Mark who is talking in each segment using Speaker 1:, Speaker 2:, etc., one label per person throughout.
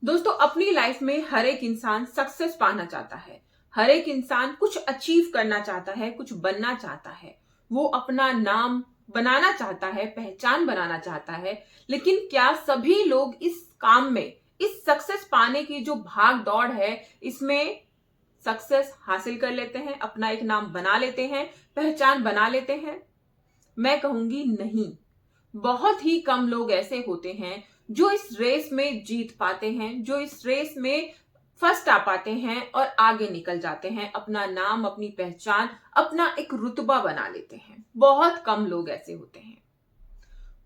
Speaker 1: दोस्तों, अपनी लाइफ में हर एक इंसान सक्सेस पाना चाहता है। हर एक इंसान कुछ अचीव करना चाहता है, कुछ बनना चाहता है। वो अपना नाम बनाना चाहता है, पहचान बनाना चाहता है। लेकिन क्या सभी लोग इस काम में, इस सक्सेस पाने की जो भाग दौड़ है, इसमें सक्सेस हासिल कर लेते हैं, अपना एक नाम बना लेते हैं, पहचान बना लेते हैं? मैं कहूंगी नहीं। बहुत ही कम लोग ऐसे होते हैं जो इस रेस में जीत पाते हैं, जो इस रेस में फर्स्ट आ पाते हैं और आगे निकल जाते हैं, अपना नाम, अपनी पहचान, अपना एक रुतबा बना लेते हैं। बहुत कम लोग ऐसे होते हैं।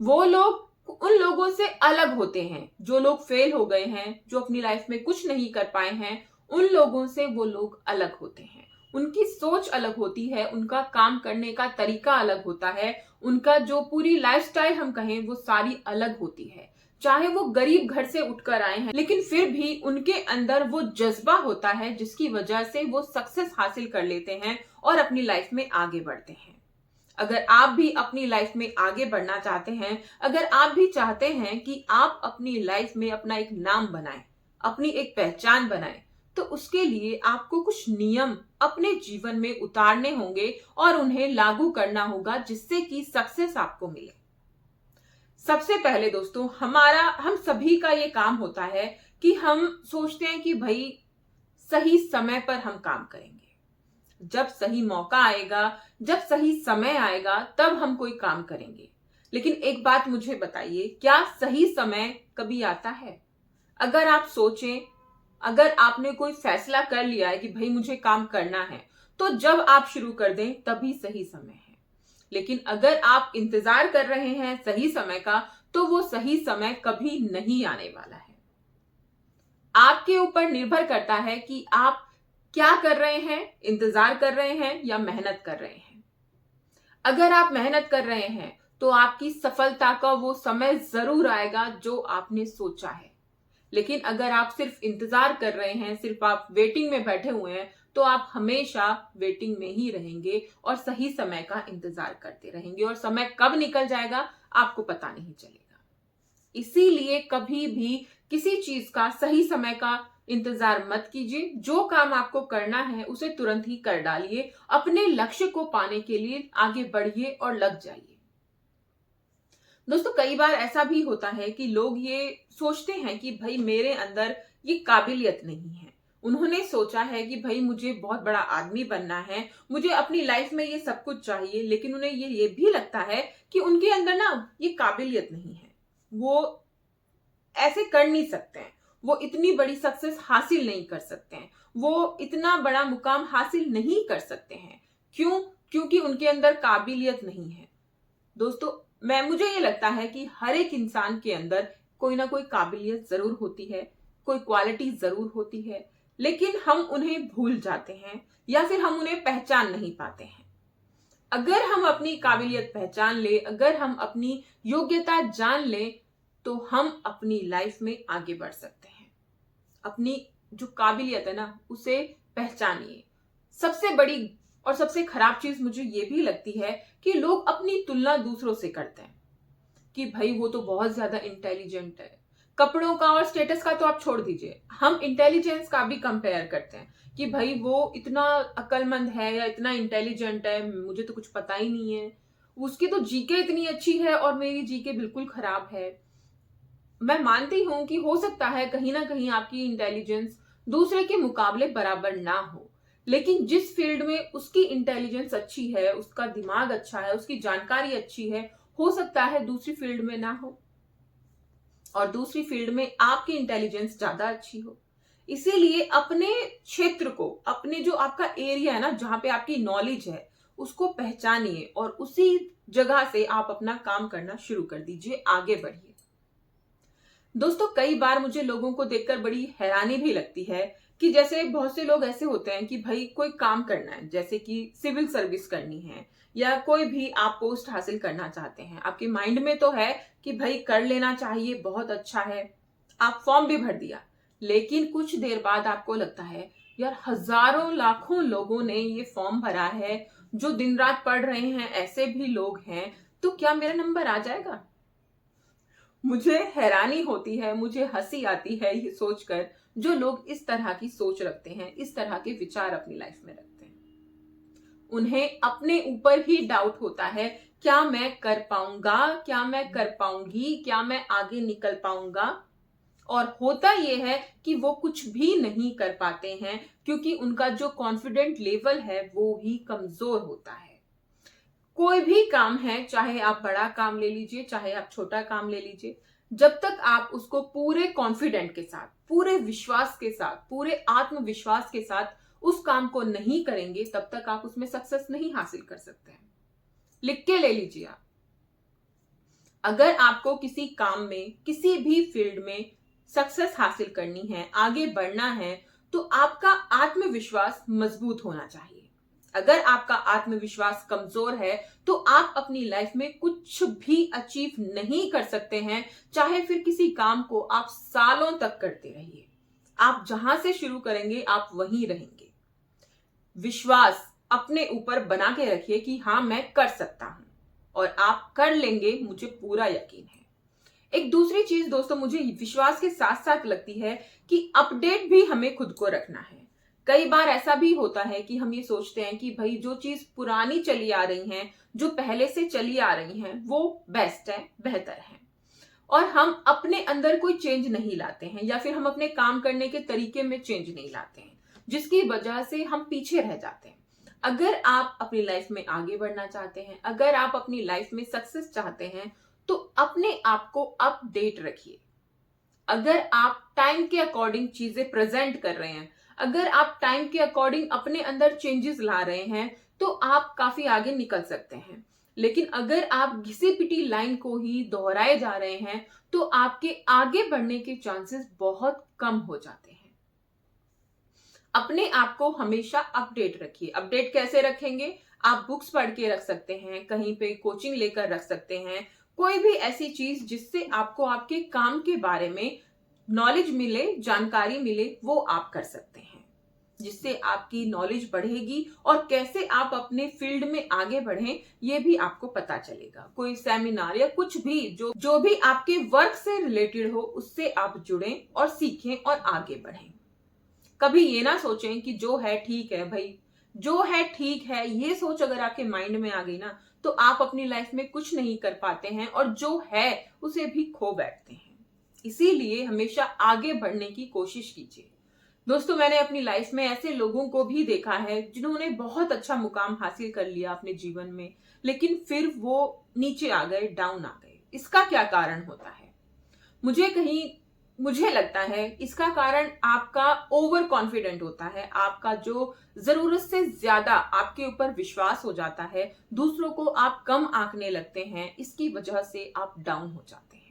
Speaker 1: वो लोग उन लोगों से अलग होते हैं। जो लोग फेल हो गए हैं, जो अपनी लाइफ में कुछ नहीं कर पाए हैं, उन लोगों से वो लोग अलग होते हैं। उनकी सोच अलग होती है, उनका काम करने का तरीका अलग होता है, उनका जो पूरी लाइफस्टाइल हम कहें वो सारी अलग होती है। चाहे वो गरीब घर से उठकर आए हैं, लेकिन फिर भी उनके अंदर वो जज्बा होता है जिसकी वजह से वो सक्सेस हासिल कर लेते हैं और अपनी लाइफ में आगे बढ़ते हैं। अगर आप भी अपनी लाइफ में आगे बढ़ना चाहते हैं, अगर आप भी चाहते हैं कि आप अपनी लाइफ में अपना एक नाम बनाएं, अपनी एक पहचान बनाएं, तो उसके लिए आपको कुछ नियम अपने जीवन में उतारने होंगे और उन्हें लागू करना होगा, जिससे कि सक्सेस आपको मिले। सबसे पहले दोस्तों, हम सभी का ये काम होता है कि हम सोचते हैं कि भाई सही समय पर हम काम करेंगे। जब सही मौका आएगा, जब सही समय आएगा, तब हम कोई काम करेंगे। लेकिन एक बात मुझे बताइए, क्या सही समय कभी आता है? अगर आप सोचें, अगर आपने कोई फैसला कर लिया है कि भाई मुझे काम करना है, तो जब आप शुरू कर दें तभी सही समय है। लेकिन अगर आप इंतजार कर रहे हैं सही समय का, तो वो सही समय कभी नहीं आने वाला है। आपके ऊपर निर्भर करता है कि आप क्या कर रहे हैं, इंतजार कर रहे हैं या मेहनत कर रहे हैं। अगर आप मेहनत कर रहे हैं तो आपकी सफलता का वो समय जरूर आएगा जो आपने सोचा है। लेकिन अगर आप सिर्फ इंतजार कर रहे हैं, सिर्फ आप वेटिंग में बैठे हुए हैं, तो आप हमेशा वेटिंग में ही रहेंगे और सही समय का इंतजार करते रहेंगे और समय कब निकल जाएगा आपको पता नहीं चलेगा। इसीलिए कभी भी किसी चीज का सही समय का इंतजार मत कीजिए। जो काम आपको करना है उसे तुरंत ही कर डालिए। अपने लक्ष्य को पाने के लिए आगे बढ़िए और लग जाइए। दोस्तों, कई बार ऐसा भी होता है कि लोग ये सोचते हैं कि भाई मेरे अंदर ये काबिलियत नहीं है। उन्होंने सोचा है कि भाई मुझे बहुत बड़ा आदमी बनना है, मुझे अपनी लाइफ में ये सब कुछ चाहिए, लेकिन उन्हें ये भी लगता है कि उनके अंदर ना ये काबिलियत नहीं है। वो ऐसे कर नहीं सकते हैं, वो इतनी बड़ी सक्सेस हासिल नहीं कर सकते हैं, वो इतना बड़ा मुकाम हासिल नहीं कर सकते हैं। क्यों? क्योंकि उनके अंदर काबिलियत नहीं है। दोस्तों, मुझे ये लगता है कि हर एक इंसान के अंदर कोई ना कोई काबिलियत जरूर होती है, कोई क्वालिटी जरूर होती है, लेकिन हम उन्हें भूल जाते हैं या फिर हम उन्हें पहचान नहीं पाते हैं। अगर हम अपनी काबिलियत पहचान ले, अगर हम अपनी योग्यता जान ले, तो हम अपनी लाइफ में आगे बढ़ सकते हैं। अपनी जो काबिलियत है ना, उसे पहचानिए। सबसे बड़ी और सबसे खराब चीज मुझे ये भी लगती है कि लोग अपनी तुलना दूसरों से करते हैं कि भाई वो तो बहुत ज्यादा इंटेलिजेंट है। कपड़ों का और स्टेटस का तो आप छोड़ दीजिए, हम इंटेलिजेंस का भी कंपेयर करते हैं कि भाई वो इतना अक्लमंद है या इतना इंटेलिजेंट है, मुझे तो कुछ पता ही नहीं है। उसकी तो जीके इतनी अच्छी है और मेरी जीके बिल्कुल खराब है। मैं मानती हूं कि हो सकता है कहीं ना कहीं आपकी इंटेलिजेंस दूसरे के मुकाबले बराबर ना हो, लेकिन जिस फील्ड में उसकी इंटेलिजेंस अच्छी है, उसका दिमाग अच्छा है, उसकी जानकारी अच्छी है, हो सकता है दूसरी फील्ड में ना हो और दूसरी फील्ड में आपकी इंटेलिजेंस ज्यादा अच्छी हो। इसीलिए अपने क्षेत्र को, अपने जो आपका एरिया है ना, जहां पे आपकी नॉलेज है, उसको पहचानिए और उसी जगह से आप अपना काम करना शुरू कर दीजिए, आगे बढ़िए। दोस्तों, कई बार मुझे लोगों को देखकर बड़ी हैरानी भी लगती है कि जैसे बहुत से लोग ऐसे होते हैं कि भाई कोई काम करना है, जैसे कि सिविल सर्विस करनी है या कोई भी आप पोस्ट हासिल करना चाहते हैं, आपके माइंड में तो है कि भाई कर लेना चाहिए, बहुत अच्छा है, आप फॉर्म भी भर दिया। लेकिन कुछ देर बाद आपको लगता है यार हजारों लाखों लोगों ने ये फॉर्म भरा है, जो दिन रात पढ़ रहे हैं ऐसे भी लोग हैं, तो क्या मेरा नंबर आ जाएगा? मुझे हैरानी होती है, मुझे हंसी आती है ये सोचकर, जो लोग इस तरह की सोच रखते हैं, इस तरह के विचार अपनी लाइफ में रखते हैं। उन्हें अपने ऊपर ही डाउट होता है, क्या मैं कर पाऊंगा, क्या मैं कर पाऊंगी, क्या मैं आगे निकल पाऊंगा। और होता यह है कि वो कुछ भी नहीं कर पाते हैं, क्योंकि उनका जो कॉन्फिडेंट लेवल है वो ही कमजोर होता है। कोई भी काम है, चाहे आप बड़ा काम ले लीजिए, चाहे आप छोटा काम ले लीजिए, जब तक आप उसको पूरे कॉन्फिडेंट के साथ, पूरे विश्वास के साथ, पूरे आत्मविश्वास के साथ उस काम को नहीं करेंगे, तब तक आप उसमें सक्सेस नहीं हासिल कर सकते हैं। लिख के ले लीजिए आप। अगर आपको किसी काम में, किसी भी फील्ड में सक्सेस हासिल करनी है, आगे बढ़ना है, तो आपका आत्मविश्वास मजबूत होना चाहिए। अगर आपका आत्मविश्वास कमजोर है तो आप अपनी लाइफ में कुछ भी अचीव नहीं कर सकते हैं, चाहे फिर किसी काम को आप सालों तक करते रहिए। आप जहां से शुरू करेंगे आप वहीं रहेंगे। विश्वास अपने ऊपर बना के रखिए कि हाँ, मैं कर सकता हूं, और आप कर लेंगे, मुझे पूरा यकीन है। एक दूसरी चीज दोस्तों मुझे विश्वास के साथ साथ लगती है कि अपडेट भी हमें खुद को रखना है। कई बार ऐसा भी होता है कि हम ये सोचते हैं कि भाई जो चीज पुरानी चली आ रही हैं, जो पहले से चली आ रही हैं, वो बेस्ट है, बेहतर है, और हम अपने अंदर कोई चेंज नहीं लाते हैं, या फिर हम अपने काम करने के तरीके में चेंज नहीं लाते हैं, जिसकी वजह से हम पीछे रह जाते हैं। अगर आप अपनी लाइफ में आगे बढ़ना चाहते हैं, अगर आप अपनी लाइफ में सक्सेस चाहते हैं, तो अपने आप को अपडेट रखिए। अगर आप टाइम के अकॉर्डिंग चीजें प्रेजेंट कर रहे हैं, अगर आप टाइम के अकॉर्डिंग अपने अंदर चेंजेस ला रहे हैं, तो आप काफी आगे निकल सकते हैं। लेकिन अगर आप घिसी पिटी लाइन को ही दोहराए जा रहे हैं, तो आपके आगे बढ़ने के चांसेस बहुत कम हो जाते हैं। अपने आप को हमेशा अपडेट रखिए। अपडेट कैसे रखेंगे? आप बुक्स पढ़ के रख सकते हैं, कहीं पे कोचिंग लेकर रख सकते हैं, कोई भी ऐसी चीज जिससे आपको आपके काम के बारे में नॉलेज मिले, जानकारी मिले, वो आप कर सकते हैं, जिससे आपकी नॉलेज बढ़ेगी और कैसे आप अपने फील्ड में आगे बढ़ें ये भी आपको पता चलेगा। कोई सेमिनार या कुछ भी जो भी आपके वर्क से रिलेटेड हो, उससे आप जुड़ें और सीखें और आगे बढ़ें। कभी ये ना सोचें कि जो है ठीक है भाई, जो है ठीक है, ये सोच अगर आपके माइंड में आ गई ना, तो आप अपनी लाइफ में कुछ नहीं कर पाते हैं और जो है उसे भी खो बैठते हैं। इसीलिए हमेशा आगे बढ़ने की कोशिश कीजिए। दोस्तों, मैंने अपनी लाइफ में ऐसे लोगों को भी देखा है जिन्होंने बहुत अच्छा मुकाम हासिल कर लिया अपने जीवन में, लेकिन फिर वो नीचे आ गए, डाउन आ गए। इसका क्या कारण होता है? मुझे लगता है इसका कारण आपका ओवर कॉन्फिडेंट होता है। आपका जो जरूरत से ज्यादा आपके ऊपर विश्वास हो जाता है, दूसरों को आप कम आंकने लगते हैं, इसकी वजह से आप डाउन हो जाते हैं।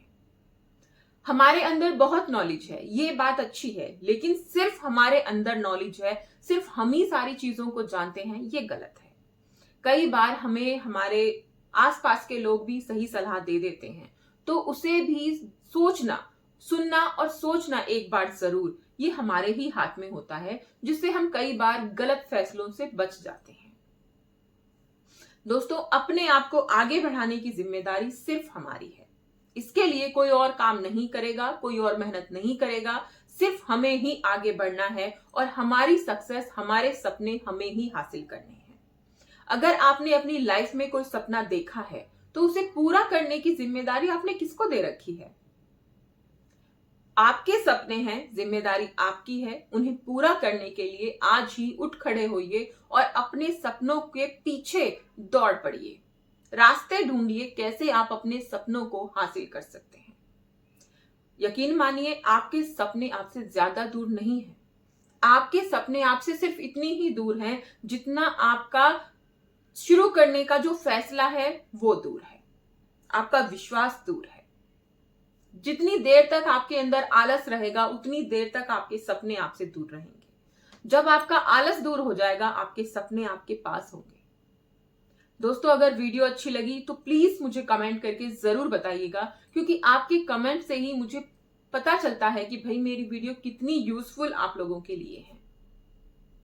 Speaker 1: हमारे अंदर बहुत नॉलेज है, ये बात अच्छी है, लेकिन सिर्फ हमारे अंदर नॉलेज है, सिर्फ हम ही सारी चीजों को जानते हैं, ये गलत है। कई बार हमें हमारे आसपास के लोग भी सही सलाह दे देते हैं, तो उसे भी सोचना, सुनना और सोचना एक बार जरूर, ये हमारे ही हाथ में होता है, जिससे हम कई बार गलत फैसलों से बच जाते हैं। दोस्तों, अपने आप को आगे बढ़ाने की जिम्मेदारी सिर्फ हमारी है। इसके लिए कोई और काम नहीं करेगा, कोई और मेहनत नहीं करेगा, सिर्फ हमें ही आगे बढ़ना है और हमारी सक्सेस, हमारे सपने हमें ही हासिल करने हैं। अगर आपने अपनी लाइफ में कोई सपना देखा है, तो उसे पूरा करने की जिम्मेदारी आपने किसको दे रखी है? आपके सपने हैं, जिम्मेदारी आपकी है। उन्हें पूरा करने के लिए आज ही उठ खड़े होइए और अपने सपनों के पीछे दौड़ पड़िए। रास्ते ढूंढिए कैसे आप अपने सपनों को हासिल कर सकते हैं। यकीन मानिए, आपके सपने आपसे ज्यादा दूर नहीं है। आपके सपने आपसे सिर्फ इतनी ही दूर हैं जितना आपका शुरू करने का जो फैसला है वो दूर है, आपका विश्वास दूर है। जितनी देर तक आपके अंदर आलस रहेगा, उतनी देर तक आपके सपने आपसे दूर रहेंगे। जब आपका आलस दूर हो जाएगा, आपके सपने आपके पास होंगे। दोस्तों, अगर वीडियो अच्छी लगी तो प्लीज मुझे कमेंट करके जरूर बताइएगा, क्योंकि आपके कमेंट से ही मुझे पता चलता है कि भाई मेरी वीडियो कितनी यूजफुल आप लोगों के लिए है।